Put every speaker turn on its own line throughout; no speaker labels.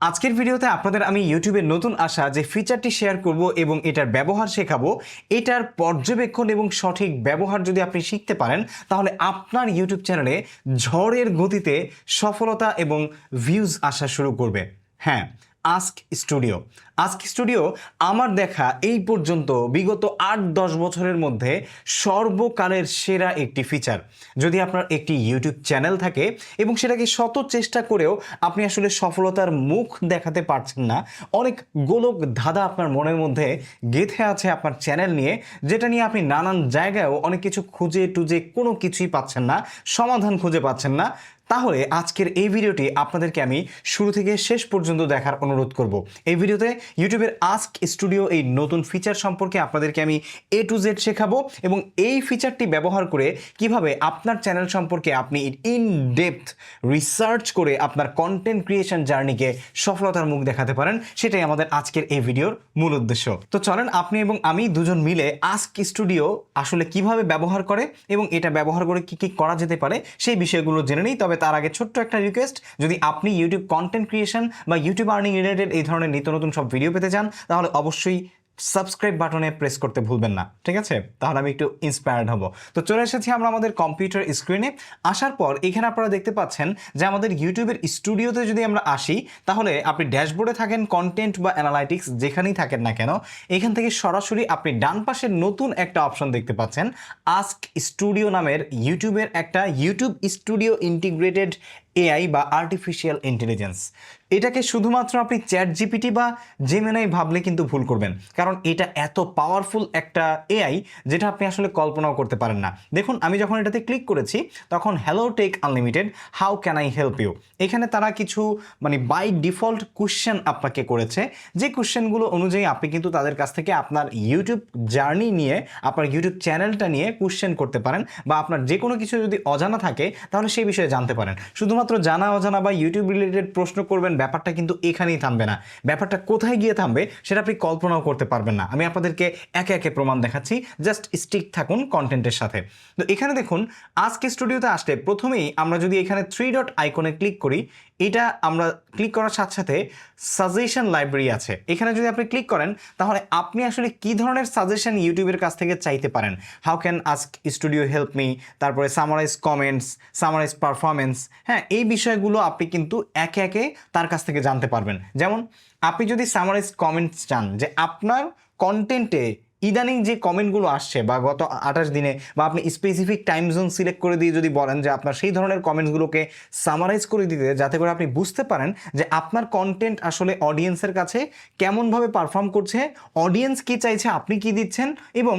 আজকের ভিডিওতে আপনাদের আমি ইউটিউবে নতুন আসা যে ফিচারটি শেয়ার করব এবং এটার ব্যবহার শেখাবো। এটার পর্যবেক্ষণ এবং সঠিক ব্যবহার যদি আপনি শিখতে পারেন তাহলে আপনার ইউটিউব চ্যানেলে ঝড়ের গতিতে সফলতা এবং ভিউজ আসা শুরু করবে। হ্যাঁ, আস্ক স্টুডিও। আস্ক স্টুডিও আমার দেখা এই পর্যন্ত বিগত ৮-১০ বছরের মধ্যে সর্বকালের সেরা একটি ফিচার। যদি আপনার একটি ইউটিউব চ্যানেল থাকে এবং সেটাকে শত চেষ্টা করেও আপনি আসলে সফলতার মুখ দেখাতে পারছেন না, অনেক গোলক ধাঁধা আপনার মনের মধ্যে গেঁথে আছে আপনার চ্যানেল নিয়ে, যেটা নিয়ে আপনি নানান জায়গায়ও অনেক কিছু খুঁজে টুজে কোনো কিছুই পাচ্ছেন না, সমাধান খুঁজে পাচ্ছেন না, তাহলে আজকের এই ভিডিওটি আপনাদেরকে আমি শুরু থেকে শেষ পর্যন্ত দেখার অনুরোধ করব। এই ভিডিওতে ইউটিউবের আস্ক স্টুডিও এই নতুন ফিচার সম্পর্কে আপনাদেরকে আমি A to Z শেখাবো এবং এই ফিচারটি ব্যবহার করে কিভাবে আপনার চ্যানেল সম্পর্কে আপনি ইন ডেপথ রিসার্চ করে আপনার কন্টেন্ট ক্রিয়েশন জার্নিকে সফলতার মুখ দেখাতে পারেন, সেটাই আমাদের আজকের এই ভিডিওর মূল উদ্দেশ্য। তো চলেন আপনি এবং আমি দুজন মিলে আস্ক স্টুডিও আসলে কিভাবে ব্যবহার করে এবং এটা ব্যবহার করে কি কি করা যেতে পারে সেই বিষয়গুলো জেনে নিই। তবে তার আগে ছোট্ট একটা রিকোয়েস্ট, যদি আপনি ইউটিউব কন্টেন্ট ক্রিয়েশন বা ইউটিউব আর্নিং রিলেটেড এই ধরনের নিত্য নতুন সব ভিডিও পেতে চান তাহলে অবশ্যই সাবস্ক্রাইব বাটনে প্রেস করতে ভুলবেন না, ঠিক আছে? তাহলে আমি একটু ইন্সপায়ার্ড হব। তো চলে এসেছি আমরা আমাদের কম্পিউটার স্ক্রিনে। আসার পর এখানে আপনারা দেখতে পাচ্ছেন যে আমাদের ইউটিউবের স্টুডিওতে যদি আমরা আসি তাহলে আপনি ড্যাশবোর্ডে থাকেন, কন্টেন্ট বা অ্যানালাইটিক্স যেখানেই থাকেন না কেন, এখান থেকে সরাসরি আপনি ডান পাশে নতুন একটা অপশন দেখতে পাচ্ছেন, আস্ক স্টুডিও নামের ইউটিউবের একটা ইউটিউব স্টুডিও ইন্টিগ্রেটেড এআই বা আর্টিফিশিয়াল ইন্টেলিজেন্স। এটাকে শুধুমাত্র আপনি চ্যাট জিপিটি বা জেমিনাই ভাবলে কিন্তু ভুল করবেন, কারণ এটা এত পাওয়ারফুল একটা এআই যেটা আপনি আসলে কল্পনাও করতে পারেন না। দেখুন, আমি যখন এটাতে ক্লিক করেছি তখন hello Tech Unlimited, how can I help you, এখানে তারা কিছু বাই ডিফল্ট কোশ্চেন আপনাকে করেছে, যে কোশ্চেনগুলো অনুযায়ী আপনি কিন্তু তাদের কাছ থেকে আপনার ইউটিউব জার্নি নিয়ে, আপনার ইউটিউব চ্যানেলটা নিয়ে কোশ্চেন করতে পারেন, বা আপনার যে কোনো কিছু যদি অজানা থাকে তাহলে সেই বিষয়ে জানতে পারেন। শুধুমাত্র জানা অজানা বা ইউটিউব রিলেটেড প্রশ্ন করবেন, ব্যাপারটা কিন্তু এখানেই থামবে না। ব্যাপারটা কোথায় গিয়ে থামবে সেটা আপনি কল্পনাও করতে পারবেন না। আমি আপনাদেরকে একে একে প্রমাণ দেখাচ্ছি, জাস্ট স্টিক থাকুন কন্টেন্টের সাথে। তো এখানে দেখুন, আস্ক স্টুডিওতে আসলে প্রথমেই আমরা যদি এখানে 3 ডট আইকনে ক্লিক করি, এটা আমরা ক্লিক করার সাথে সাথে সাজেশন লাইব্রেরি আছে, এখানে যদি আপনি ক্লিক করেন তাহলে আপনি আসলে কি ধরনের সাজেশন ইউটিউবের কাছ থেকে চাইতে পারেন। How can ask studio help me, তারপরে সামারাইজ কমেন্টস, সামারাইজ পারফরমেন্স, হ্যাঁ, এই বিষয়গুলো আপনি কিন্তু একে একে তার কাছ থেকে জানতে পারবেন। যেমন আপনি যদি সামারাইজ কমেন্টস চান, যে আপনার কন্টেন্টে ইদানিং যে কমেন্টগুলো আসছে বা গত 28 দিনে, বা আপনি স্পেসিফিক টাইম জোন সিলেক্ট করে দিয়ে যদি বলেন যে আপনার সেই ধরনের কমেন্টসগুলোকে সামারাইজ করে দিতে, যাতে করে আপনি বুঝতে পারেন যে আপনার কন্টেন্ট আসলে অডিয়েন্সের কাছে কেমনভাবে পারফর্ম করছে, অডিয়েন্স কী চাইছে, আপনি কি দিচ্ছেন, এবং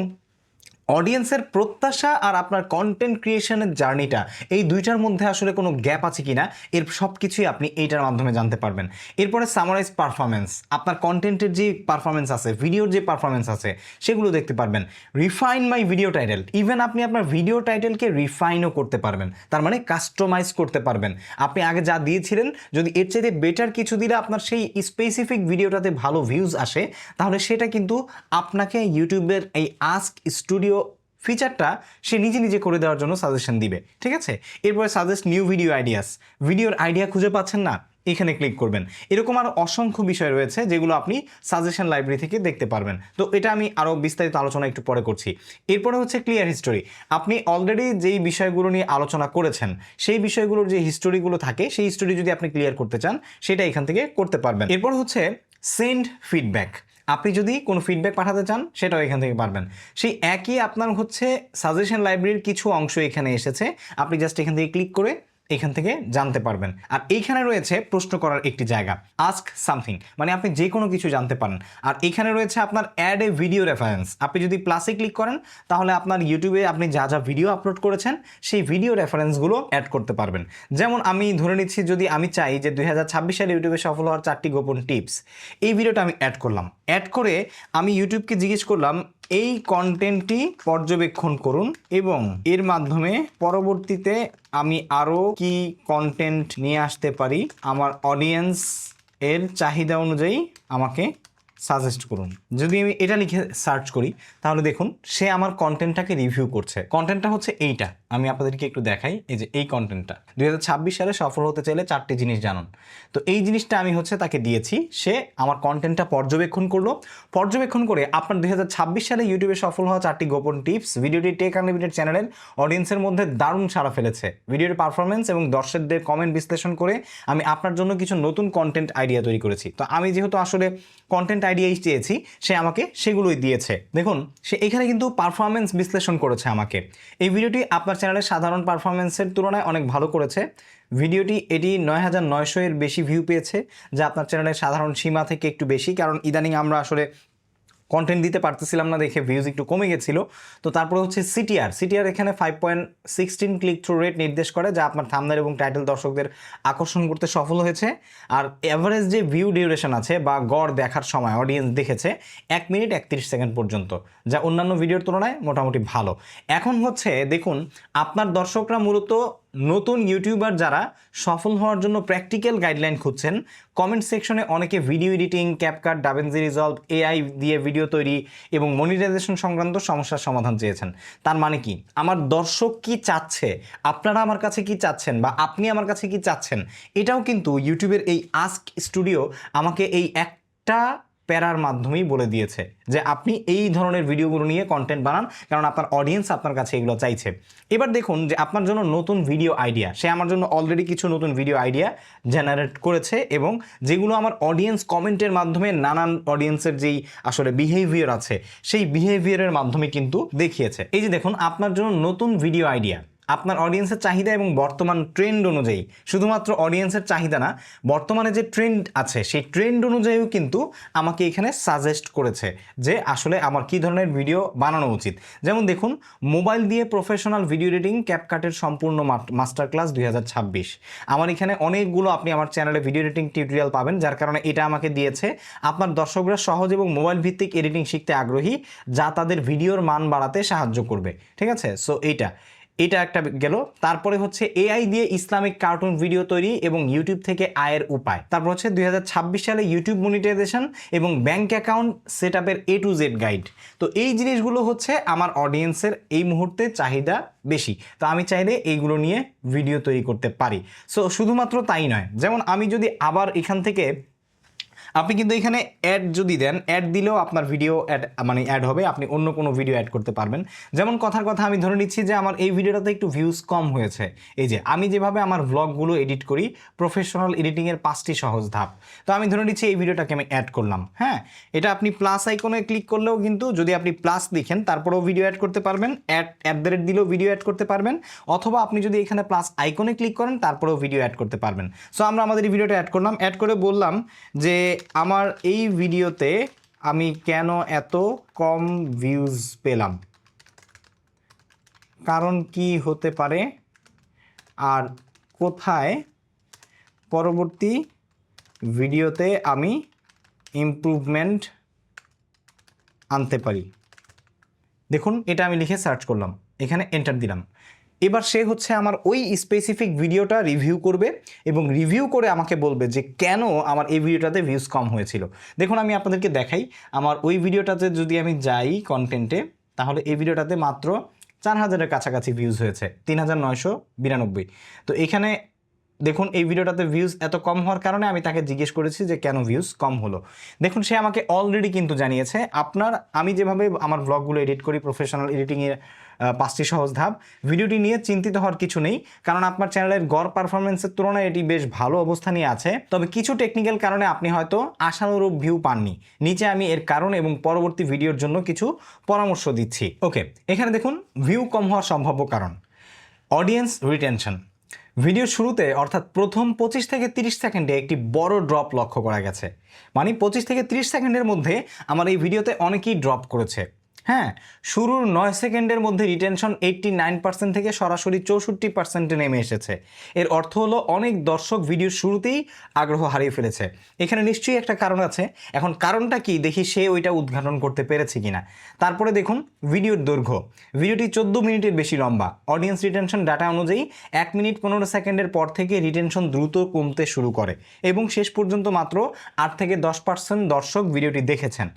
অডিয়েন্সের প্রত্যাশা আর আপনার কন্টেন্ট ক্রিয়েশনের জার্নিটা, এই দুইটার মধ্যে আসলে কোনো গ্যাপ আছে কিনা, এর সব কিছুই আপনি এইটার মাধ্যমে জানতে পারবেন। এরপরে সামারাইজ পারফরমেন্স, আপনার কন্টেন্টের যে পারফরমেন্স আছে, ভিডিওর যে পারফরমেন্স আছে, সেগুলো দেখতে পারবেন। Refine my video title, even আপনি আপনার ভিডিও টাইটেলকে রিফাইনও করতে পারবেন, তার মানে কাস্টমাইজ করতে পারবেন। আপনি আগে যা দিয়েছিলেন, যদি এর চাইতে বেটার কিছু দিলে আপনার সেই স্পেসিফিক ভিডিওটাতে ভালো ভিউজ আসে, তাহলে সেটা কিন্তু আপনাকে ইউটিউবের এই আস্ক স্টুডিও ফিচারটা সে নিজে নিজে করে দেওয়ার জন্য সাজেশন দিবে, ঠিক আছে? এরপরে সাজেস্ট নিউ ভিডিও আইডিয়াস, ভিডিওর আইডিয়া খুঁজে পাচ্ছেন না, এখানে ক্লিক করবেন। এরকম আরও অসংখ্য বিষয় রয়েছে যেগুলো আপনি সাজেশন লাইব্রেরি থেকে দেখতে পারবেন। তো এটা আমি আরও বিস্তারিত আলোচনা একটু পরে করছি। এরপরে হচ্ছে ক্লিয়ার হিস্টোরি, আপনি অলরেডি যেই বিষয়গুলো নিয়ে আলোচনা করেছেন সেই বিষয়গুলোর যে হিস্টোরিগুলো থাকে, সেই হিস্টোরি যদি আপনি ক্লিয়ার করতে চান সেটা এখান থেকে করতে পারবেন। এরপর হচ্ছে সেন্ড ফিডব্যাক, আপনি যদি কোনো ফিডব্যাক পাঠাতে চান সেটাও এখান থেকে পারবেন। সেই একই আপনার হচ্ছে সাজেশন লাইব্রেরির কিছু অংশ এখানে এসেছে, আপনি জাস্ট এখান থেকে ক্লিক করে এখান থেকে জানতে পারবেন। আর এইখানে রয়েছে প্রশ্ন করার একটি জায়গা, আস্ক সামথিং, মানে আপনি যে কোনো কিছু জানতে পারেন। আর এখানে রয়েছে আপনার অ্যাড এ ভিডিও রেফারেন্স, আপনি যদি প্লাসে ক্লিক করেন তাহলে আপনার ইউটিউবে আপনি যা যা ভিডিও আপলোড করেছেন সেই ভিডিও রেফারেন্সগুলো অ্যাড করতে পারবেন। যেমন আমি ধরে নিচ্ছি, যদি আমি চাই যে 2026 সালে ইউটিউবে সফল হওয়ার 4টি গোপন টিপস, এই ভিডিওটা আমি অ্যাড করলাম। অ্যাড করে আমি ইউটিউবকে জিজ্ঞেস করলাম এই কন্টেন্টটি পর্যবেক্ষণ করুন এবং এর মাধ্যমে পরবর্তীতে আমি আরও কি কন্টেন্ট নিয়ে আসতে পারি, আমার অডিয়েন্স এর চাহিদা অনুযায়ী আমাকে সাজেস্ট করুন। যদি আমি এটা লিখে সার্চ করি তাহলে দেখুন সে আমার কন্টেন্টটাকে রিভিউ করছে। কন্টেন্টটা হচ্ছে এইটা, আমি আপনাদেরকে একটু দেখাই। এই যে এই কন্টেন্টটা 2026 সালে সফল হতে চাইলে 4টি জিনিস জানুন। তো এই জিনিসটা আমি হচ্ছে তাকে দিয়েছি, সে আমার কন্টেন্টটা পর্যবেক্ষণ করলো। পর্যবেক্ষণ করে আপনার 2026 সালে ইউটিউবে সফল হওয়া 4টি গোপন টিপস ভিডিওটি টেক আনলিমিটেড চ্যানেলের অডিয়েন্সের মধ্যে দারুণ সাড়া ফেলেছে। ভিডিওর পারফরমেন্স এবং দর্শকদের কমেন্ট বিশ্লেষণ করে আমি আপনার জন্য কিছু নতুন কন্টেন্ট আইডিয়া তৈরি করেছি। তো আমি যেহেতু আসলে কন্টেন্ট আইডিয়াই চেয়েছি, সে আমাকে সেগুলোই দিয়েছে। দেখুন সে এখানে কিন্তু পারফরমেন্স বিশ্লেষণ করেছে আমাকে। এই ভিডিওটি আপনার চ্যানেলের সাধারণ পারফরমেন্সের তুলনায় অনেক ভালো করেছে। ভিডিওটি এটি 9900 এর বেশি ভিউ পেয়েছে, যা আপনার চ্যানেলের সাধারণ সীমা থেকে একটু বেশি, কারণ ইদানিং আমরা আসলে কন্টেন্ট দিতে পারতেছিলাম না দেখে ভিউজ একটু কমে গেছিলো। তো তারপরে হচ্ছে সিটিআর এখানে 5.16 ক্লিক থ্রু রেট নির্দেশ করে, যা আপনার থাম্বনেল এবং টাইটেল দর্শকদের আকর্ষণ করতে সফল হয়েছে। আর এভারেজ যে ভিউ ডিউরেশন আছে বা গড় দেখার সময় অডিয়েন্স দেখেছে 1 মিনিট 31 সেকেন্ড পর্যন্ত, যা অন্যান্য ভিডিওর তুলনায় মোটামুটি ভালো। এখন হচ্ছে দেখুন, আপনার দর্শকরা মূলত নতুন ইউটিউবার যারা সফল হওয়ার জন্য প্র্যাকটিক্যাল গাইডলাইন খুঁজছেন। কমেন্ট সেকশনে অনেকে video editing, CapCut, DaVinci Resolve, AI দিয়ে ভিডিও তৈরি এবং মনিটাইজেশন সংক্রান্ত সমস্যার সমাধান চেয়েছেন। তার মানে কি, আমার দর্শক কি চাচ্ছে, আপনারা আমার কাছে কি চাচ্ছেন, বা আপনি আমার কাছে কি চাচ্ছেন, এটাও কিন্তু ইউটিউবের এই আস্ক স্টুডিও আমাকে এই একটা প্যারার মাধ্যমেই বলে দিয়েছে যে আপনি এই ধরনের ভিডিওগুলো নিয়ে কন্টেন্ট বানান, কারণ আপনার অডিয়েন্স আপনার কাছে এগুলো চাইছে। এবার দেখুন যে আপনার জন্য নতুন ভিডিও আইডিয়া, সে আমার জন্য অলরেডি কিছু নতুন ভিডিও আইডিয়া জেনারেট করেছে, এবং যেগুলো আমার অডিয়েন্স কমেন্টের মাধ্যমে নানান অডিয়েন্সের যেই আসলে বিহেভিয়ার আছে সেই বিহেভিয়ারের মাধ্যমে কিন্তু দেখিয়েছে। এই যে দেখুন, আপনার জন্য নতুন ভিডিও আইডিয়া আপনার অডিয়েন্সের চাহিদা এবং বর্তমান ট্রেন্ড অনুযায়ী, শুধুমাত্র অডিয়েন্সের চাহিদা না, বর্তমানে যে ট্রেন্ড আছে সেই ট্রেন্ড অনুযায়ীও কিন্তু আমাকে এখানে সাজেস্ট করেছে যে আসলে আমার কী ধরনের ভিডিও বানানো উচিত। যেমন দেখুন, মোবাইল দিয়ে প্রফেশনাল ভিডিও এডিটিং ক্যাপকাটের সম্পূর্ণ মাস্টার ক্লাস 2026। আমার এখানে অনেকগুলো আপনি আমার চ্যানেলে ভিডিও এডিটিং টিউটোরিয়াল পাবেন, যার কারণে এটা আমাকে দিয়েছে আপনার দর্শকরা সহজ এবং মোবাইল ভিত্তিক এডিটিং শিখতে আগ্রহী, যা তাদের ভিডিওর মান বাড়াতে সাহায্য করবে। ঠিক আছে, সো এটা একটা গেল। তারপরে হচ্ছে এআই দিয়ে ইসলামিক কার্টুন ভিডিও তৈরি এবং ইউটিউব থেকে আয়ের উপায়। তারপর হচ্ছে 2026 সালে ইউটিউব মনিটাইজেশন এবং ব্যাংক অ্যাকাউন্ট সেট আপের A to Z গাইড। তো এই জিনিসগুলো হচ্ছে আমার অডিয়েন্সের এই মুহূর্তে চাহিদা বেশি, তো আমি চাইলে এইগুলো নিয়ে ভিডিও তৈরি করতে পারি। সো শুধুমাত্র তাই নয়, যেমন আমি যদি আবার এখান থেকে, আপনি কিন্তু এখানে অ্যাড যদি দেন, অ্যাড দিলেও আপনার ভিডিও অ্যাড হবে, আপনি অন্য কোনো ভিডিও অ্যাড করতে পারবেন। যেমন কথার কথা আমি ধরে নিচ্ছি যে আমার এই ভিডিওটাতে একটু ভিউজ কম হয়েছে। এই যে আমি যেভাবে আমার ব্লগগুলো এডিট করি, প্রফেশনাল এডিটিংয়ের 5টি সহজ ধাপ, তো আমি ধরে নিচ্ছি এই ভিডিওটাকে আমি অ্যাড করলাম। হ্যাঁ, এটা আপনি প্লাস আইকনে ক্লিক করলেও কিন্তু, যদি আপনি প্লাস লিখেন তারপরেও ভিডিও অ্যাড করতে পারবেন, অ্যাট দ্য রেট দিলেও ভিডিও অ্যাড করতে পারবেন, অথবা আপনি যদি এখানে প্লাস আইকনে ক্লিক করেন তারপরেও ভিডিও অ্যাড করতে পারবেন। সো আমরা আমাদের এই ভিডিওটা অ্যাড করলাম, অ্যাড করে বললাম যে আমার এই ভিডিওতে আমি কেন এত কম ভিউজ পেলাম, কারণ কি হতে পারে, আর কোথায় পরবর্তী ভিডিওতে আমি ইমপ্রুভমেন্ট আনতে পারি। দেখুন, এটা আমি লিখে সার্চ করলাম, এখানে এন্টার দিলাম। এবার সে হচ্ছে আমার ওই স্পেসিফিক ভিডিওটা রিভিউ করবে এবং রিভিউ করে আমাকে বলবে যে কেন আমার এই ভিডিওটাতে ভিউজ কম হয়েছিল। দেখুন, আমি আপনাদেরকে দেখাই, আমার ওই ভিডিওটাতে যদি আমি যাই কন্টেন্টে, তাহলে এই ভিডিওটাতে মাত্র 4000-এর কাছাকাছি ভিউজ হয়েছে, 3992। তো এখানে দেখুন, এই ভিডিওটাতে ভিউজ এত কম হওয়ার কারণে আমি তাকে জিজ্ঞেস করেছি যে কেন ভিউজ কম হলো। দেখুন, সে আমাকে অলরেডি কিন্তু জানিয়েছে আমি যেভাবে আমার ব্লগগুলো এডিট করি, প্রফেশনাল এডিটিংয়ের 5টি সহজ ধাপ, ভিডিওটি নিয়ে চিন্তিত হওয়ার কিছু নেই, কারণ আপনার চ্যানেলের গড় পারফরমেন্সের তুলনায় এটি বেশ ভালো অবস্থানে আছে। তবে কিছু টেকনিক্যাল কারণে আপনি হয়তো আশানুরূপ ভিউ পাননি। নিচে আমি এর কারণ এবং পরবর্তী ভিডিওর জন্য কিছু পরামর্শ দিচ্ছি। ওকে, এখানে দেখুন ভিউ কম হওয়ার সম্ভাব্য কারণ। Audience retention. ভিডিওর শুরুতে অর্থাৎ প্রথম 25 থেকে 30 সেকেন্ডে একটি বড় ড্রপ লক্ষ্য করা গেছে। মানে 25 থেকে 30 সেকেন্ডের মধ্যে আমার এই ভিডিওতে অনেকেই ড্রপ করেছে। হ্যাঁ, শুরুর 9 সেকেন্ডের মধ্যে রিটেনশন 89% থেকে সরাসরি 64%-এ নেমে এসেছে। এর অর্থ হলো অনেক দর্শক ভিডিওর শুরুতেই আগ্রহ হারিয়ে ফেলেছে। এখানে নিশ্চয়ই একটা কারণ আছে। এখন কারণটা কি, দেখি সে ওইটা উদ্ঘাটন করতে পেরেছে কিনা। তারপরে দেখুন ভিডিওর দৈর্ঘ্য। ভিডিওটি 14 মিনিটের বেশি লম্বা। অডিয়েন্স রিটেনশন ডাটা অনুযায়ী 1 মিনিট 15 সেকেন্ডের পর থেকে রিটেনশন দ্রুত কমতে শুরু করে এবং শেষ পর্যন্ত মাত্র 8 থেকে 10% দর্শক ভিডিওটি দেখেছেন।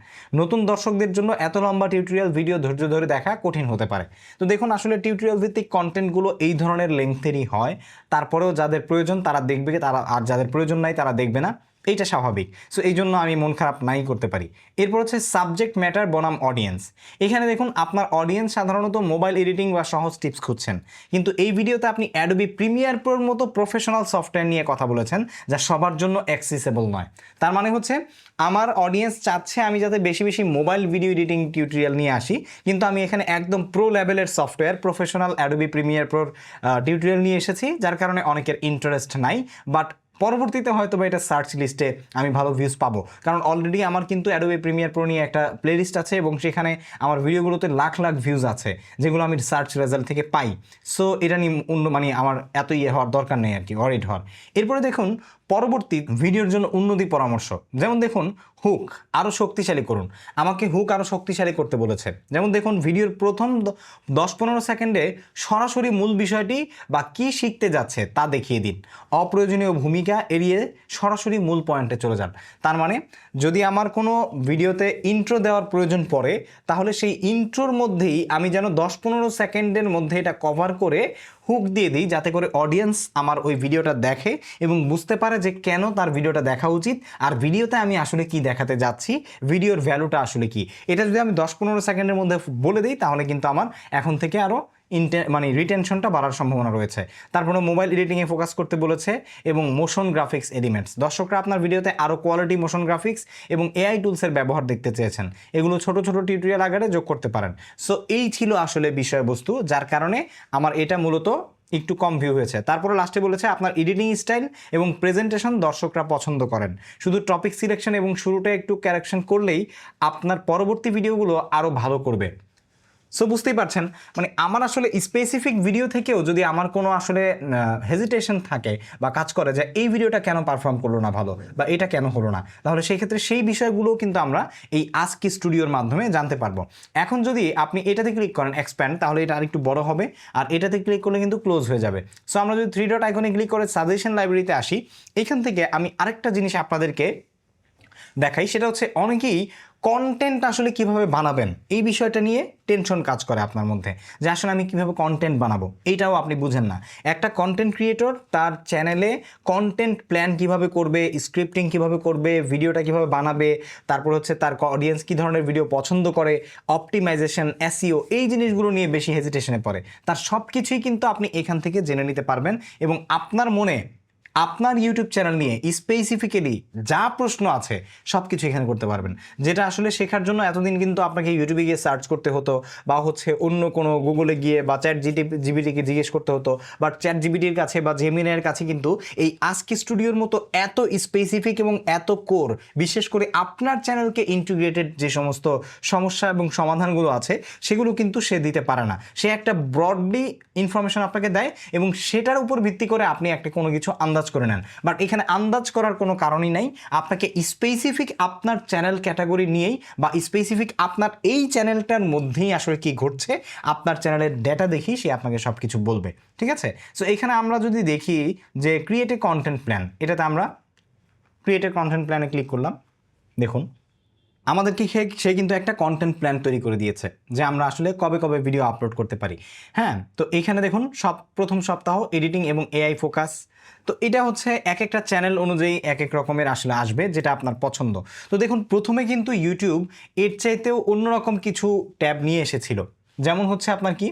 নতুন দর্শকদের জন্য এত লম্বা টিউটোরিয়াল টিউটোরিয়াল ভিডিও ধৈর্য ধরে দেখা কঠিন হতে পারে। তো দেখুন আসলে টিউটোরিয়াল ভিত্তিক কন্টেন্টগুলো এই ধরনের লেন্থেরই হয়, তারপরেও যাদের প্রয়োজন তারা দেখবে, তারা আর যাদের প্রয়োজন নাই তারা দেখবে না, এইটা স্বাভাবিক। সো এই জন্য আমি মন খারাপ নাই করতে পারি। এরপর হচ্ছে সাবজেক্ট ম্যাটার বনাম অডিয়েন্স। এখানে দেখুন আপনার অডিয়েন্স সাধারণত মোবাইল এডিটিং বা সহজ টিপস খুঁজছেন, কিন্তু এই ভিডিওতে আপনি অ্যাডোবি প্রিমিয়ার প্রোর মতো প্রফেশনাল সফটওয়্যার নিয়ে কথা বলেছেন যা সবার জন্য অ্যাক্সেসেবল নয়। তার মানে হচ্ছে আমার অডিয়েন্স চাচ্ছে আমি যাতে বেশি বেশি মোবাইল ভিডিও এডিটিং টিউটোরিয়াল নিয়ে আসি, কিন্তু আমি এখানে একদম প্রো লেভেলের সফটওয়্যার প্রফেশনাল অ্যাডোবি প্রিমিয়ার প্রোর টিউটোরিয়াল নিয়ে এসেছি, যার কারণে অনেকের ইন্টারেস্ট নাই। বাট পরবর্তীতে হয়তো বা এটা সার্চ লিস্টে আমি ভালো ভিউজ পাবো, কারণ অলরেডি আমার কিন্তু অ্যাডোবি প্রিমিয়ার প্রো নিয়ে একটা প্লেলিস্ট আছে এবং সেখানে আমার ভিডিওগুলোতে লাখ লাখ ভিউজ আছে যেগুলো আমি সার্চ রেজাল্ট থেকে পাই। সো এটা নিয়ে মানে আমার এত হওয়ার দরকার নেই আর কি, অরিড হওয়ার। এরপরে দেখুন পরবর্তী ভিডিওর জন্য উন্নতি পরামর্শ, যেমন দেখুন হুক আরও শক্তিশালী করুন। আমাকে হুক আরও শক্তিশালী করতে বলেছে। যেমন দেখুন ভিডিওর প্রথম 10-15 সেকেন্ডে সরাসরি মূল বিষয়টি বা কি শিখতে যাচ্ছে তা দেখিয়ে দিন। অপ্রয়োজনীয় ভূমিকা এড়িয়ে সরাসরি মূল পয়েন্টে চলে যান। তার মানে যদি আমার কোনো ভিডিওতে ইন্ট্রো দেওয়ার প্রয়োজন পড়ে, তাহলে সেই ইন্ট্রোর মধ্যেই আমি যেন 10-15 সেকেন্ডের মধ্যে এটা কভার করে হুক দিয়ে দিই, যাতে করে অডিয়েন্স আমার ওই ভিডিওটা দেখে এবং বুঝতে পারে যে কেন তার ভিডিওটা দেখা উচিত, আর ভিডিওতে আমি আসলে কি দেখাতে যাচ্ছি, ভিডিওর ভ্যালুটা আসলে কি। এটা যদি আমি 10-15 সেকেন্ডের মধ্যে বলে দিই, তাহলে কিন্তু আমার এখন থেকে আরও মানে রিটেনশনটা বাড়ার সম্ভাবনা রয়েছে। তারপরে মোবাইল এডিটিংয়ে ফোকাস করতে বলেছে এবং মোশন গ্রাফিক্স এলিমেন্টস। দর্শকরা আপনার ভিডিওতে আরও কোয়ালিটি মোশন গ্রাফিক্স এবং এআই টুলসের ব্যবহার দেখতে চেয়েছেন, এগুলো ছোট ছোট টিউটোরিয়াল আকারে যোগ করতে পারেন। সো এই ছিল আসলে বিষয়বস্তু, যার কারণে আমার এটা মূলত একটু কম ভিউ হয়েছে। তারপরে লাস্টে বলেছে আপনার এডিটিং স্টাইল এবং প্রেজেন্টেশন দর্শকরা পছন্দ করেন, শুধু টপিক সিলেকশন এবং শুরুটা একটু কারেকশন করলেই আপনার পরবর্তী ভিডিওগুলো আরও ভালো করবে। সো বুঝতেই পারছেন, মানে আমার আসলে স্পেসিফিক ভিডিও থেকেও যদি আমার কোনো আসলে হেজিটেশন থাকে বা কাজ করে যে এই ভিডিওটা কেন পারফর্ম করলো না ভালো বা এটা কেন হলো না, তাহলে সেই ক্ষেত্রে সেই বিষয়গুলোও কিন্তু আমরা এই আস্ক স্টুডিওর মাধ্যমে জানতে পারবো। এখন যদি আপনি এটাতে ক্লিক করেন এক্সপ্যান্ড, তাহলে এটা আরেকটু বড় হবে, আর এটাতে ক্লিক করলে কিন্তু ক্লোজ হয়ে যাবে। সো আমরা যদি 3 ডট আইকনে ক্লিক করে সাজেশন লাইব্রেরিতে আসি, এখান থেকে আমি আরেকটা জিনিস আপনাদেরকে দেখাই, সেটা হচ্ছে অনেকেই কন্টেন্ট আসলে কিভাবে বানাবেন এই বিষয়টা নিয়ে টেনশন কাজ করে আপনার মধ্যে, যে আসলে আমি কিভাবে কন্টেন্ট বানাবো এইটাও আপনি বুঝেন না। একটা কন্টেন্ট ক্রিয়েটর তার চ্যানেলে কন্টেন্ট প্ল্যান কিভাবে করবে, স্ক্রিপ্টিং কিভাবে করবে, ভিডিওটা কিভাবে বানাবে, তারপর হচ্ছে তার অডিয়েন্স কী ধরনের ভিডিও পছন্দ করে, অপটিমাইজেশন, এসইও, এই জিনিসগুলো নিয়ে বেশি হেজিটেশনে পড়ে। তার সব কিছুই কিন্তু আপনি এখান থেকে জেনে নিতে পারবেন এবং আপনার মনে আপনার ইউটিউব চ্যানেল নিয়ে স্পেসিফিক্যালি যা প্রশ্ন আছে সব কিছু এখানে করতে পারবেন, যেটা আসলে শেখার জন্য এতদিন কিন্তু আপনাকে ইউটিউবে গিয়ে সার্চ করতে হতো বা হচ্ছে অন্য কোনো গুগলে গিয়ে বা জিপিটিকে জিজ্ঞেস করতে হতো। বাট চ্যাট জিপিটির কাছে বা জেমিনাইয়ের কাছে কিন্তু এই আস্ক স্টুডিওর মতো এত স্পেসিফিক এবং এত কোর, বিশেষ করে আপনার চ্যানেলকে ইন্টিগ্রেটেড যে সমস্ত সমস্যা এবং সমাধানগুলো আছে সেগুলো কিন্তু সে দিতে পারে না। সে একটা ব্রডলি ইনফরমেশন আপনাকে দেয় এবং সেটার উপর ভিত্তি করে আপনি একটা কোনো কিছু আন্দাজ করে নেন। বাট এখানে আন্দাজ করার কোনো কারণই নাই, আপনাকে স্পেসিফিক আপনার চ্যানেল ক্যাটাগরি নিয়েই বা স্পেসিফিক আপনার এই চ্যানেলটার মধ্যেই আসলে কি ঘটছে আপনার চ্যানেলের ডেটা দেখি সে আপনাকে সব কিছু বলবে। ঠিক আছে, সো এখানে আমরা যদি দেখি যে ক্রিয়েট এ কন্টেন্ট প্ল্যান, এটাতে আমরা ক্রিয়েট এ কন্টেন্ট প্ল্যানে ক্লিক করলাম। দেখুন আমাদেরকে সে কিন্তু একটা কন্টেন্ট প্ল্যান তৈরি করে দিয়েছে যে আমরা আসলে কবে কবে ভিডিও আপলোড করতে পারি। হ্যাঁ, তো এইখানে দেখুন প্রথম সপ্তাহ এডিটিং এবং এআই ফোকাস। তো এটা হচ্ছে এক একটা চ্যানেল অনুযায়ী এক এক রকমের আসলে আসবে যেটা আপনার পছন্দ। তো দেখুন প্রথমে কিন্তু ইউটিউব এর চাইতেও অন্যরকম কিছু ট্যাব নিয়ে এসেছিল, যেমন হচ্ছে আপনার কি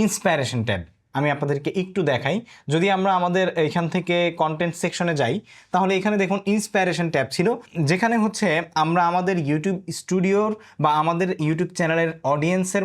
ইন্সপায়ারেশন ট্যাব। আমি আপনাদেরকে একটু দেখাই, যদি আমরা আমাদের এখান থেকে কন্টেন্ট সেকশনে যাই, তাহলে এখানে দেখুন ইন্সপায়ারেশন ট্যাব ছিল, যেখানে হচ্ছে আমরা আমাদের ইউটিউব স্টুডিওর বা আমাদের ইউটিউব চ্যানেলের অডিয়েন্সের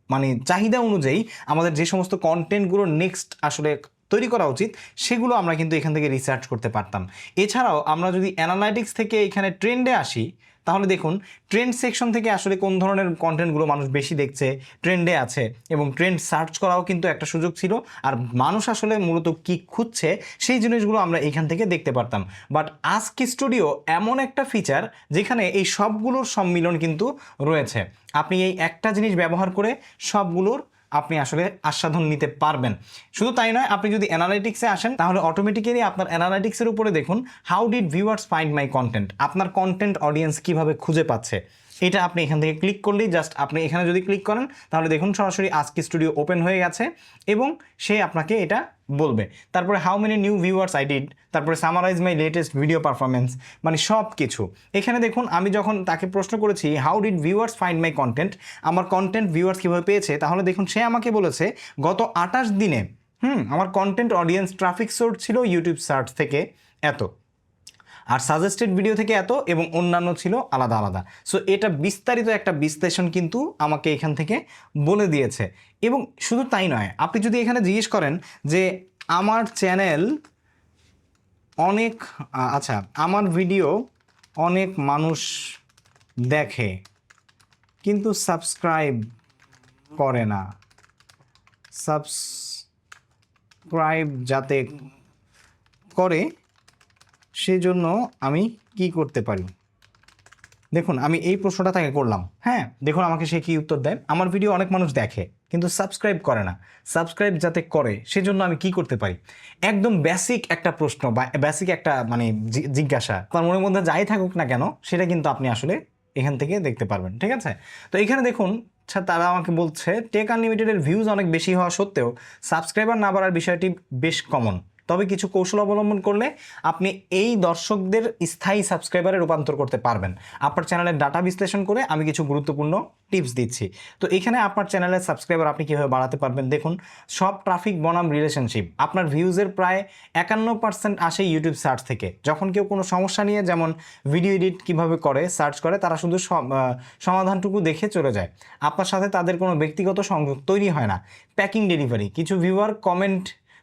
মানে চাহিদা অনুযায়ী আমাদের যে সমস্ত কন্টেন্টগুলো নেক্সট আসলে তৈরি করা উচিত সেগুলো আমরা কিন্তু এখান থেকে রিসার্চ করতে পারতাম। এছাড়াও আমরা যদি অ্যানালাইটিক্স থেকে এখানে ট্রেন্ডে আসি, তাহলে দেখুন ট্রেন্ড সেকশন থেকে আসলে কোন ধরনের কন্টেন্টগুলো মানুষ বেশি দেখছে, ট্রেন্ডে আছে, এবং ট্রেন্ড সার্চ করাও কিন্তু একটা সুযোগ ছিল। আর মানুষ আসলে মূলত কি খুঁজছে সেই জিনিসগুলো আমরা এখান থেকে দেখতে পারতাম। বাট আস্ক স্টুডিও এমন একটা ফিচার যেখানে এই সবগুলোর সম্মিলন কিন্তু রয়েছে। আপনি এই একটা জিনিস ব্যবহার করে সবগুলোর আপনি আসলে আস্বাদন নিতে পারবেন। শুধু তাই নয়, আপনি যদি অ্যানালাইটিক্সে আসেন তাহলে অটোমেটিক্যালি আপনার অ্যানালাইটিক্সের উপরে দেখুন how did viewers find my content, আপনার কন্টেন্ট অডিয়েন্স কিভাবে খুঁজে পাচ্ছে। এটা আপনি এখান থেকে ক্লিক করলেই জাস্ট আপনি এখানে যদি ক্লিক করেন তাহলে দেখুন সরাসরি আজকি স্টুডিও ওপেন হয়ে গেছে এবং সে আপনাকে এটা বলবে। তারপরে how many new viewers I did, তারপরে সামারাইজ মাই লেটেস্ট ভিডিও পারফরমেন্স, মানে সব কিছু। এখানে দেখুন আমি যখন তাকে প্রশ্ন করেছি how did viewers find my content, আমার কন্টেন্ট ভিউয়ার্স কীভাবে পেয়েছে, তাহলে দেখুন সে আমাকে বলেছে গত 28 দিনে আমার কন্টেন্ট অডিয়েন্স ট্রাফিক সোর্স ছিল ইউটিউব সার্চ থেকে এত, আর সাজেস্টেড ভিডিও থেকে এত, এবং অন্যান্য ছিল আলাদা আলাদা। সো এটা বিস্তারিত একটা বিশ্লেষণ কিন্তু আমাকে এখান থেকে বলে দিয়েছে। এবং শুধু তাই নয়, আপনি যদি এখানে জিজ্ঞেস করেন যে আমার চ্যানেল অনেক আচ্ছা আমার ভিডিও অনেক মানুষ দেখে কিন্তু সাবস্ক্রাইব করে না, সাবস্ক্রাইব যাতে করে সেজন্য আমি কি করতে পারি। দেখুন আমি এই প্রশ্নটা তাকে করলাম, হ্যাঁ দেখুন আমাকে সে কি উত্তর দেয়, আমার ভিডিও অনেক মানুষ দেখে কিন্তু সাবস্ক্রাইব করে না, সাবস্ক্রাইব যাতে করে সেজন্য আমি কি করতে পারি। একদম বেসিক একটা প্রশ্ন বা বেসিক একটা মানে জিজ্ঞাসা, তার মনের মধ্যে যাই থাকুক না কেন সেটা কিন্তু আপনি আসলে এখান থেকে দেখতে পারবেন, ঠিক আছে। তো এখানে দেখুন তারা আমাকে বলছে টেক আনলিমিটেডের ভিউজ অনেক বেশি হওয়া সত্ত্বেও সাবস্ক্রাইবার না বাড়ার বিষয়টি বেশ কমন, তবে কিছু কৌশল অবলম্বন করলে আপনি এই দর্শকদের স্থায়ী সাবস্ক্রাইবারে রূপান্তর করতে পারবেন। আপনার চ্যানেলের ডাটা বিশ্লেষণ করে আমি কিছু গুরুত্বপূর্ণ টিপস দিচ্ছি। তো এখানে আপনার চ্যানেলের সাবস্ক্রাইবার আপনি কীভাবে বাড়াতে পারবেন, দেখুন সব ট্রাফিক বনাম রিলেশনশিপ, আপনার ভিউজের প্রায় 51% আসে ইউটিউব সার্চ থেকে। যখন কেউ কোনো সমস্যা নিয়ে যেমন ভিডিও এডিট কীভাবে করে সার্চ করে, তারা শুধু সমাধানটুকু দেখে চলে যায়, আপনার সাথে তাদের কোনো ব্যক্তিগত সংযোগ তৈরি হয় না। প্যাকিং ডেলিভারি, কিছু ভিউয়ার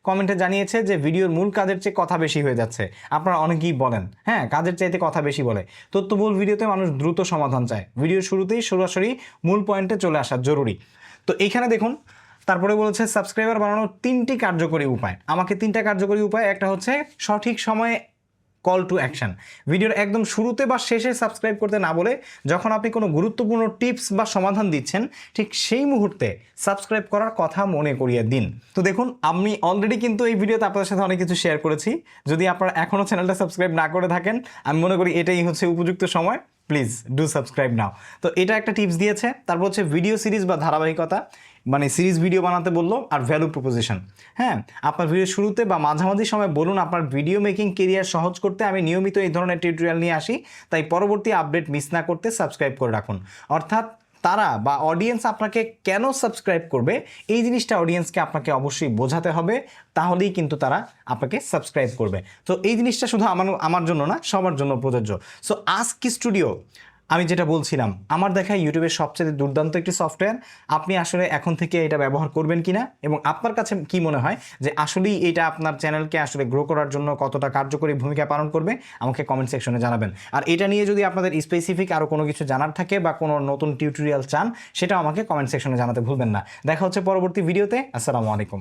কমেন্টে জানিয়েছে যে ভিডিওর মূল কাজের চেয়ে কথা বেশি হয়ে যাচ্ছে। আপনারা অনেকেই বলেন হ্যাঁ কাজের চাইতে কথা বেশি বলে। তথ্যবহুল ভিডিওতে মানুষ দ্রুত সমাধান চায়, ভিডিওর শুরুতেই সরাসরি মূল পয়েন্টে চলে আসা জরুরি। তো এইখানে দেখুন তারপরে বলেছে সাবস্ক্রাইবার বাড়ানোর 3টি কার্যকরী উপায়। আমাকে 3টা কার্যকরী উপায়, একটা হচ্ছে সঠিক সময়ে কল টু অ্যাকশন, ভিডিওর একদম শুরুতে বা শেষে সাবস্ক্রাইব করতে না বলে যখন আপনি কোনো গুরুত্বপূর্ণ টিপস বা সমাধান দিচ্ছেন ঠিক সেই মুহূর্তে সাবস্ক্রাইব করার কথা মনে করিয়ে দিন। তো দেখুন আমি অলরেডি কিন্তু এই ভিডিওতে আপনাদের সাথে অনেক কিছু শেয়ার করেছি। যদি আপনারা এখনও চ্যানেলটা সাবস্ক্রাইব না করে থাকেন, আমি মনে করি এটাই হচ্ছে উপযুক্ত সময়, প্লিজ ডু সাবস্ক্রাইব নাও। তো এটা একটা টিপস দিয়েছে। তারপর হচ্ছে ভিডিও সিরিজ বা ধারাবাহিকতা, মানে সিরিজ ভিডিও বানাতে বললো, আর ভ্যালু প্রপোজিশন। হ্যাঁ আপনার ভিডিও শুরুতে বা মাঝামাঝি সময় বলুন আপনার ভিডিও মেকিং কেরিয়ার সহজ করতে আমি নিয়মিত এই ধরনের টিউটোরিয়াল নিয়ে আসি, তাই পরবর্তী আপডেট মিস না করতে সাবস্ক্রাইব করে রাখুন। অর্থাৎ তারা বা অডিয়েন্স আপনাকে কেন সাবস্ক্রাইব করবে এই জিনিসটা অডিয়েন্সকে আপনাকে অবশ্যই বোঝাতে হবে, তাহলেই কিন্তু তারা আপনাকে সাবস্ক্রাইব করবে। তো এই জিনিসটা শুধু আমার জন্য না, সবার জন্য প্রযোজ্য। সো আজকি স্টুডিও আমি যেটা বলছিলাম, আমার দেখা ইউটিউবের সবচেয়ে দুর্দান্ত একটি সফটওয়্যার। আপনি আসলে এখন থেকে এটা ব্যবহার করবেন কিনা এবং আপনার কাছে কি মনে হয় যে আসলেই এটা আপনার চ্যানেলকে আসলে গ্রো করার জন্য কতটা কার্যকরী ভূমিকা পালন করবে, আমাকে কমেন্ট সেকশনে জানাবেন। আর এটা নিয়ে যদি আপনাদের স্পেসিফিক আরও কোনো কিছু জানার থাকে বা কোনো নতুন টিউটোরিয়াল চান, সেটাও আমাকে কমেন্ট সেকশনে জানাতে ভুলবেন না। দেখা হচ্ছে পরবর্তী ভিডিওতে। আসসালামু আলাইকুম।